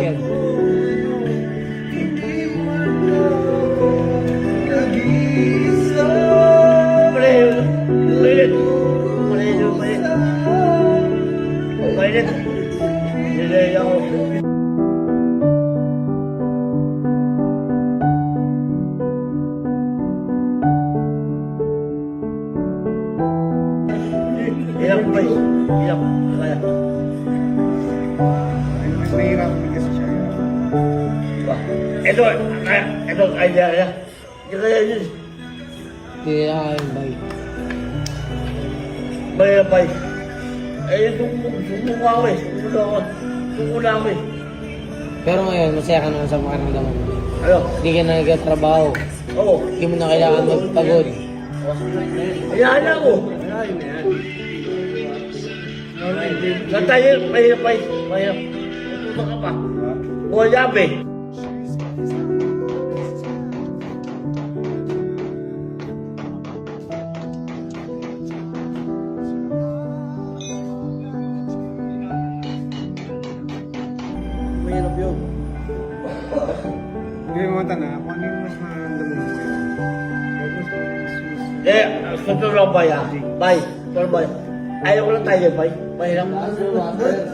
Tiger. Mainit. Mainit. Nilay ako. Hirap ba yun? Hirap. Kaya. Mas mahirap kasi siya. Ito, idea niya. Hindi kaya yun. Hindi na kayang bay. Mahirap ba yun? Eh, sumuka ako eh. Sumuna ako eh. Pero ngayon, masaya ka naman sa makaramdaman mo. Ano? Hindi ka na nagkatrabaho. Oo. Hindi mo na kailangan magpagod. Hayaan na ako. Sa tayo, mahirap pa yun. Mahirap. Tutuwa ka pa. Buhay yabe. Mahirap yun. Hindi mo tanong kung ano yung mas nararamdaman mo ngayon. Eh, gusto lang ba yan? Bay, gusto lang ba yan? Ayaw ko lang tayo, bay. Mahirap.